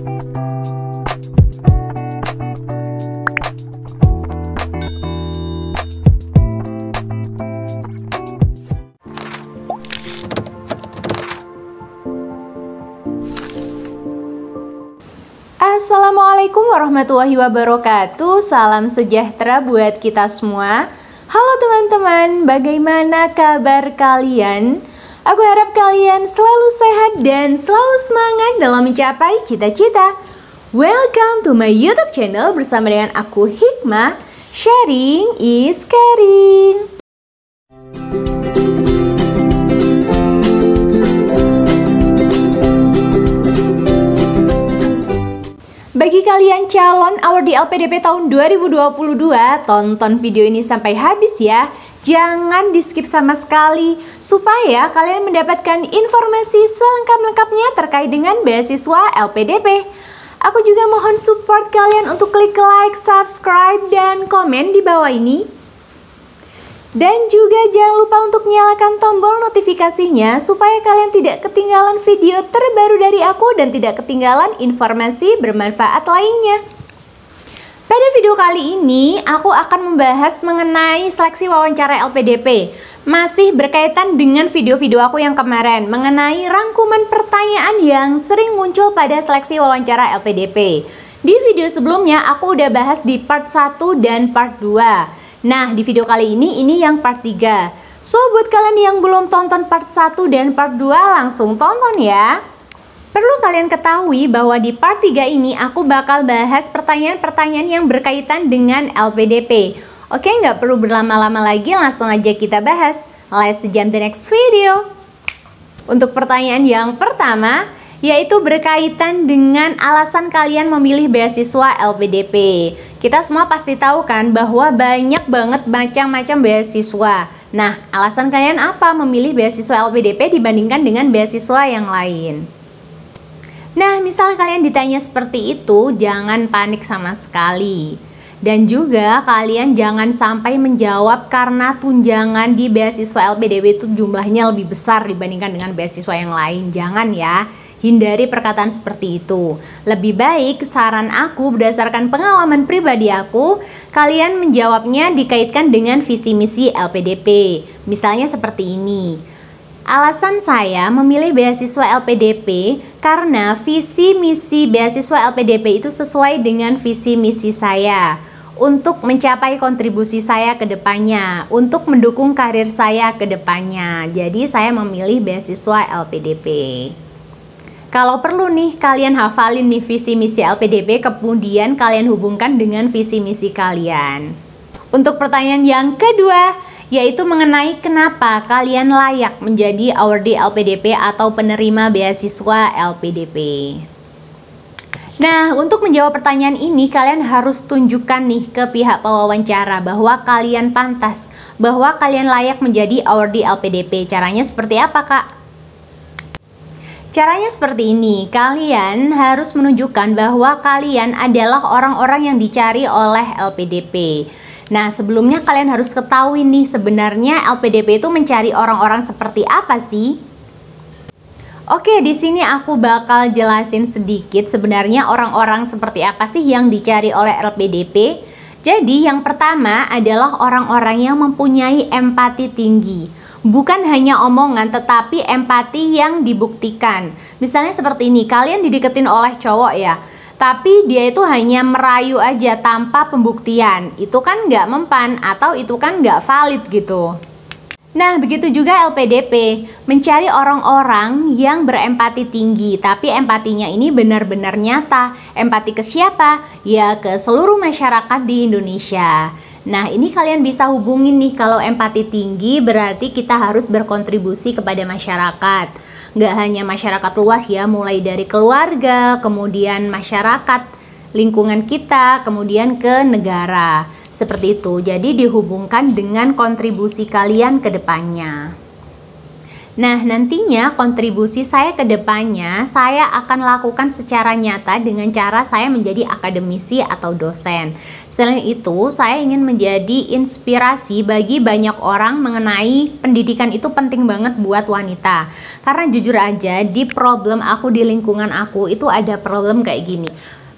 Assalamualaikum warahmatullahi wabarakatuh. Salam sejahtera buat kita semua. Halo teman-teman, bagaimana kabar kalian? Aku harap kalian selalu sehat dan selalu semangat dalam mencapai cita-cita. Welcome to my YouTube channel bersama dengan aku Hikmah. Sharing is caring. Bagi kalian calon awardee LPDP tahun 2022, tonton video ini sampai habis ya. Jangan di skip sama sekali, supaya kalian mendapatkan informasi selengkap-lengkapnya terkait dengan beasiswa LPDP. Aku juga mohon support kalian untuk klik like, subscribe, dan komen di bawah ini. Dan juga jangan lupa untuk nyalakan tombol notifikasinya supaya kalian tidak ketinggalan video terbaru dari aku dan tidak ketinggalan informasi bermanfaat lainnya. Pada video kali ini aku akan membahas mengenai seleksi wawancara LPDP. Masih berkaitan dengan video-video aku yang kemarin mengenai rangkuman pertanyaan yang sering muncul pada seleksi wawancara LPDP. Di video sebelumnya aku udah bahas di part 1 dan part 2. Nah, di video kali ini yang part 3. So, buat kalian yang belum tonton part 1 dan part 2, langsung tonton ya. Perlu kalian ketahui bahwa di part 3 ini aku bakal bahas pertanyaan-pertanyaan yang berkaitan dengan LPDP. Oke, nggak perlu berlama-lama lagi, langsung aja kita bahas. Let's jump the next video. Untuk pertanyaan yang pertama, yaitu berkaitan dengan alasan kalian memilih beasiswa LPDP. Kita semua pasti tahu kan bahwa banyak banget macam-macam beasiswa. Nah, alasan kalian apa memilih beasiswa LPDP dibandingkan dengan beasiswa yang lain? Nah, misal kalian ditanya seperti itu, jangan panik sama sekali. Dan juga kalian jangan sampai menjawab karena tunjangan di beasiswa LPDP itu jumlahnya lebih besar dibandingkan dengan beasiswa yang lain. Jangan ya. Hindari perkataan seperti itu. Lebih baik saran aku berdasarkan pengalaman pribadi aku, kalian menjawabnya dikaitkan dengan visi misi LPDP. Misalnya seperti ini. Alasan saya memilih beasiswa LPDP karena visi misi beasiswa LPDP itu sesuai dengan visi misi saya untuk mencapai kontribusi saya ke depannya, untuk mendukung karir saya ke depannya. Jadi saya memilih beasiswa LPDP. Kalau perlu nih kalian hafalin nih visi misi LPDP, kemudian kalian hubungkan dengan visi misi kalian. Untuk pertanyaan yang kedua, yaitu mengenai kenapa kalian layak menjadi awardee LPDP atau penerima beasiswa LPDP. Nah, untuk menjawab pertanyaan ini kalian harus tunjukkan nih ke pihak pewawancara bahwa kalian pantas, bahwa kalian layak menjadi awardee LPDP. Caranya seperti apa, Kak? Caranya seperti ini, kalian harus menunjukkan bahwa kalian adalah orang-orang yang dicari oleh LPDP. Nah, sebelumnya kalian harus ketahui nih sebenarnya LPDP itu mencari orang-orang seperti apa sih? Oke, di sini aku bakal jelasin sedikit sebenarnya orang-orang seperti apa sih yang dicari oleh LPDP. Jadi, yang pertama adalah orang-orang yang mempunyai empati tinggi. Bukan hanya omongan, tetapi empati yang dibuktikan. Misalnya seperti ini, kalian dideketin oleh cowok ya, tapi dia itu hanya merayu aja tanpa pembuktian. Itu kan nggak mempan, atau itu kan nggak valid gitu. Nah, begitu juga LPDP, mencari orang-orang yang berempati tinggi, tapi empatinya ini benar-benar nyata. Empati ke siapa? Ya, ke seluruh masyarakat di Indonesia. Nah, ini kalian bisa hubungin nih, kalau empati tinggi berarti kita harus berkontribusi kepada masyarakat. Nggak hanya masyarakat luas ya, mulai dari keluarga, kemudian masyarakat, lingkungan kita, kemudian ke negara. Seperti itu, jadi dihubungkan dengan kontribusi kalian ke depannya. Nah, nantinya kontribusi saya ke depannya saya akan lakukan secara nyata dengan cara saya menjadi akademisi atau dosen. Selain itu, saya ingin menjadi inspirasi bagi banyak orang mengenai pendidikan itu penting banget buat wanita. Karena jujur aja, di problem aku di lingkungan aku itu ada problem kayak gini.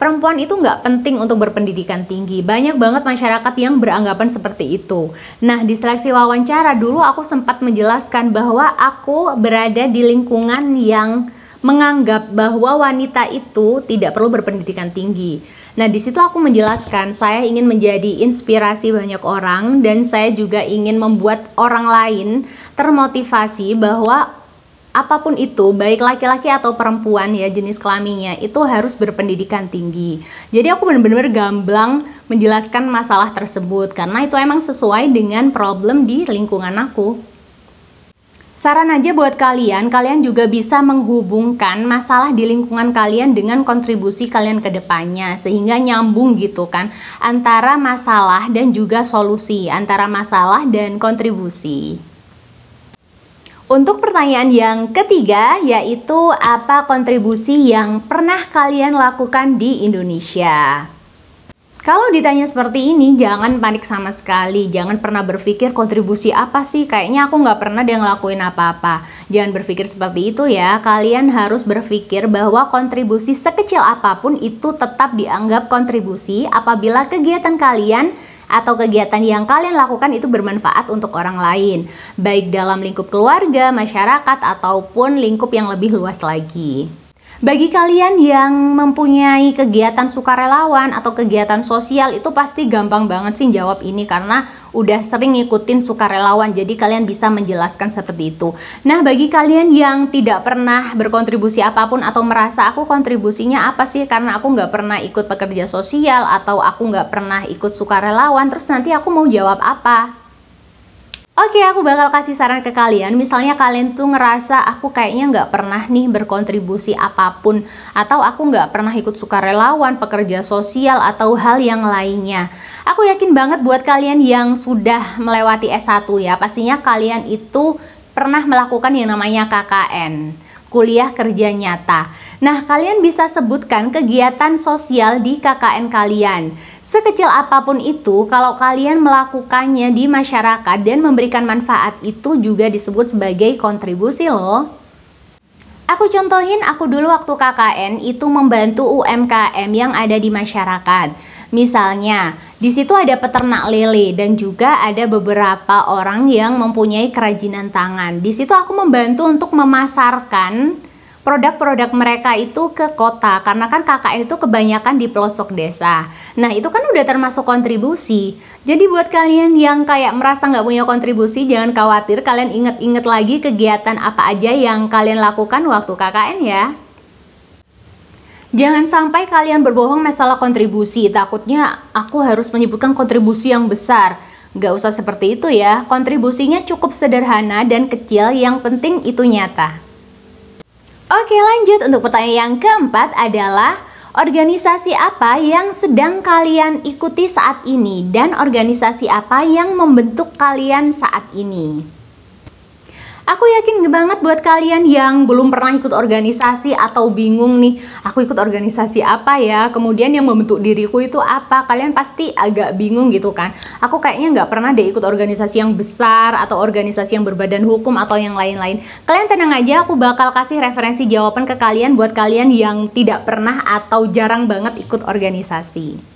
Perempuan itu nggak penting untuk berpendidikan tinggi. Banyak banget masyarakat yang beranggapan seperti itu. Nah, di seleksi wawancara dulu aku sempat menjelaskan bahwa aku berada di lingkungan yang menganggap bahwa wanita itu tidak perlu berpendidikan tinggi. Nah, di situ aku menjelaskan saya ingin menjadi inspirasi banyak orang dan saya juga ingin membuat orang lain termotivasi bahwa apapun itu, baik laki-laki atau perempuan ya jenis kelaminnya, itu harus berpendidikan tinggi. Jadi aku benar-benar gamblang menjelaskan masalah tersebut karena itu emang sesuai dengan problem di lingkungan aku. Saran aja buat kalian juga bisa menghubungkan masalah di lingkungan kalian dengan kontribusi kalian ke depannya sehingga nyambung gitu kan antara masalah dan juga solusi, antara masalah dan kontribusi. Untuk pertanyaan yang ketiga, yaitu apa kontribusi yang pernah kalian lakukan di Indonesia? Kalau ditanya seperti ini, jangan panik sama sekali. Jangan pernah berpikir kontribusi apa sih? Kayaknya aku nggak pernah dia ngelakuin apa-apa. Jangan berpikir seperti itu ya. Kalian harus berpikir bahwa kontribusi sekecil apapun itu tetap dianggap kontribusi apabila kegiatan kalian atau kegiatan yang kalian lakukan itu bermanfaat untuk orang lain, baik dalam lingkup keluarga, masyarakat, ataupun lingkup yang lebih luas lagi. Bagi kalian yang mempunyai kegiatan sukarelawan atau kegiatan sosial itu pasti gampang banget sih jawab ini karena udah sering ngikutin sukarelawan, jadi kalian bisa menjelaskan seperti itu. Nah, bagi kalian yang tidak pernah berkontribusi apapun atau merasa aku kontribusinya apa sih karena aku nggak pernah ikut pekerja sosial atau aku nggak pernah ikut sukarelawan, terus nanti aku mau jawab apa? Oke, aku bakal kasih saran ke kalian. Misalnya kalian tuh ngerasa aku kayaknya nggak pernah nih berkontribusi apapun, atau aku nggak pernah ikut sukarelawan, pekerja sosial, atau hal yang lainnya. Aku yakin banget buat kalian yang sudah melewati S1 ya, pastinya kalian itu pernah melakukan yang namanya KKN, kuliah kerja nyata. Nah, kalian bisa sebutkan kegiatan sosial di KKN kalian. Sekecil apapun itu, kalau kalian melakukannya di masyarakat dan memberikan manfaat, itu juga disebut sebagai kontribusi loh. Aku contohin, aku dulu waktu KKN itu membantu UMKM yang ada di masyarakat. Misalnya, di situ ada peternak lele dan juga ada beberapa orang yang mempunyai kerajinan tangan. Di situ aku membantu untuk memasarkan produk-produk mereka itu ke kota, karena kan KKN itu kebanyakan di pelosok desa. Nah, itu kan udah termasuk kontribusi. Jadi buat kalian yang kayak merasa nggak punya kontribusi, jangan khawatir, kalian inget-inget lagi kegiatan apa aja yang kalian lakukan waktu KKN ya. Jangan sampai kalian berbohong masalah kontribusi, takutnya aku harus menyebutkan kontribusi yang besar. Nggak usah seperti itu ya, kontribusinya cukup sederhana dan kecil, yang penting itu nyata. Oke, lanjut untuk pertanyaan yang keempat adalah organisasi apa yang sedang kalian ikuti saat ini dan organisasi apa yang membentuk kalian saat ini. Aku yakin banget buat kalian yang belum pernah ikut organisasi atau bingung nih, aku ikut organisasi apa ya, kemudian yang membentuk diriku itu apa, kalian pasti agak bingung gitu kan. Aku kayaknya nggak pernah deh ikut organisasi yang besar atau organisasi yang berbadan hukum atau yang lain-lain. Kalian tenang aja, aku bakal kasih referensi jawaban ke kalian buat kalian yang tidak pernah atau jarang banget ikut organisasi.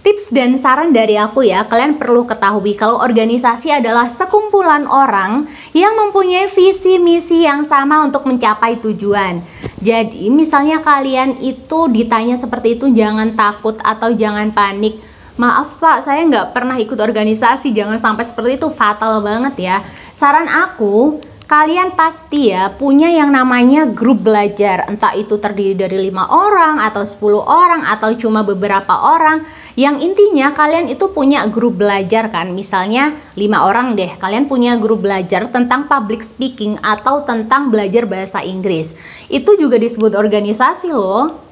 Tips dan saran dari aku ya, kalian perlu ketahui kalau organisasi adalah sekumpulan orang yang mempunyai visi misi yang sama untuk mencapai tujuan. Jadi misalnya kalian itu ditanya seperti itu, jangan takut atau jangan panik. Maaf Pak, saya nggak pernah ikut organisasi, jangan sampai seperti itu, fatal banget ya. Saran aku, kalian pasti ya punya yang namanya grup belajar, entah itu terdiri dari 5 orang atau 10 orang atau cuma beberapa orang. Yang intinya kalian itu punya grup belajar kan, misalnya 5 orang deh, kalian punya grup belajar tentang public speaking atau tentang belajar bahasa Inggris. Itu juga disebut organisasi loh.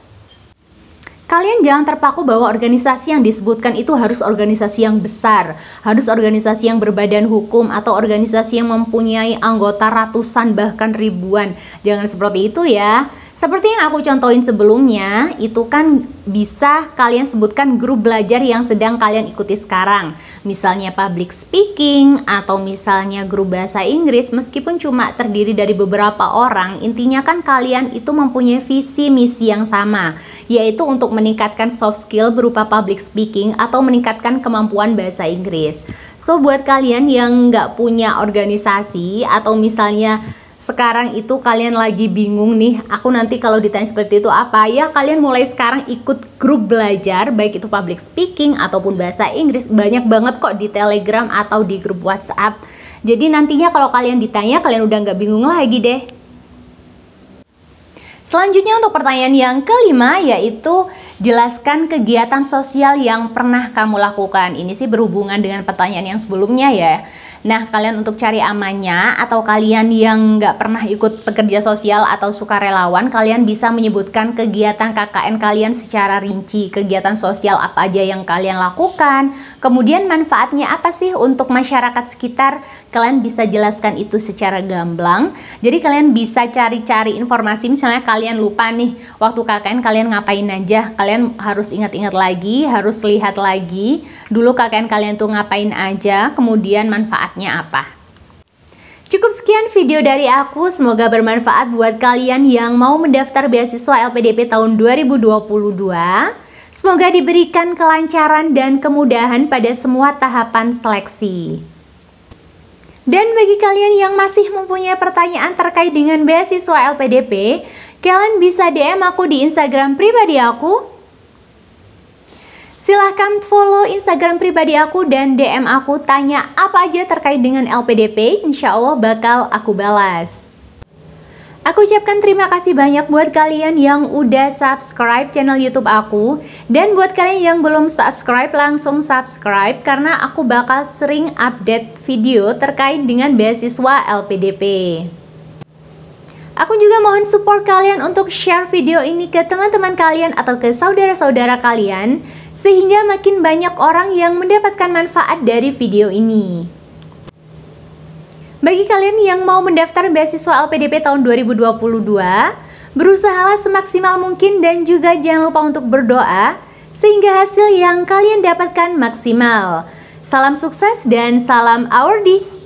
Kalian jangan terpaku bahwa organisasi yang disebutkan itu harus organisasi yang besar, harus organisasi yang berbadan hukum, atau organisasi yang mempunyai anggota ratusan bahkan ribuan. Jangan seperti itu ya. Seperti yang aku contohin sebelumnya, itu kan bisa kalian sebutkan grup belajar yang sedang kalian ikuti sekarang. Misalnya public speaking, atau misalnya grup bahasa Inggris, meskipun cuma terdiri dari beberapa orang, intinya kan kalian itu mempunyai visi misi yang sama, yaitu untuk meningkatkan soft skill berupa public speaking atau meningkatkan kemampuan bahasa Inggris. So, buat kalian yang nggak punya organisasi, atau misalnya sekarang itu kalian lagi bingung nih, aku nanti kalau ditanya seperti itu apa, ya kalian mulai sekarang ikut grup belajar, baik itu public speaking ataupun bahasa Inggris. Banyak banget kok di Telegram atau di grup WhatsApp. Jadi nantinya kalau kalian ditanya, kalian udah nggak bingung lagi deh. Selanjutnya untuk pertanyaan yang kelima, yaitu jelaskan kegiatan sosial yang pernah kamu lakukan. Ini sih berhubungan dengan pertanyaan yang sebelumnya ya. Nah, kalian untuk cari amannya, atau kalian yang nggak pernah ikut pekerja sosial atau sukarelawan, kalian bisa menyebutkan kegiatan KKN kalian secara rinci. Kegiatan sosial apa aja yang kalian lakukan, kemudian manfaatnya apa sih untuk masyarakat sekitar. Kalian bisa jelaskan itu secara gamblang. Jadi kalian bisa cari-cari informasi, misalnya kalian lupa nih, waktu KKN kalian ngapain aja. Kalian harus ingat-ingat lagi, harus lihat lagi, dulu KKN kalian tuh ngapain aja, kemudian manfaat apa. Cukup sekian video dari aku, semoga bermanfaat buat kalian yang mau mendaftar beasiswa LPDP tahun 2022. Semoga diberikan kelancaran dan kemudahan pada semua tahapan seleksi. Dan bagi kalian yang masih mempunyai pertanyaan terkait dengan beasiswa LPDP, kalian bisa DM aku di Instagram pribadi aku. Silahkan follow Instagram pribadi aku dan DM aku, tanya apa aja terkait dengan LPDP, insya Allah bakal aku balas. Aku ucapkan terima kasih banyak buat kalian yang udah subscribe channel YouTube aku. Dan buat kalian yang belum subscribe, langsung subscribe karena aku bakal sering update video terkait dengan beasiswa LPDP. Aku juga mohon support kalian untuk share video ini ke teman-teman kalian atau ke saudara-saudara kalian, sehingga makin banyak orang yang mendapatkan manfaat dari video ini. Bagi kalian yang mau mendaftar beasiswa LPDP tahun 2022, berusahalah semaksimal mungkin dan juga jangan lupa untuk berdoa, sehingga hasil yang kalian dapatkan maksimal. Salam sukses dan salam Awardi!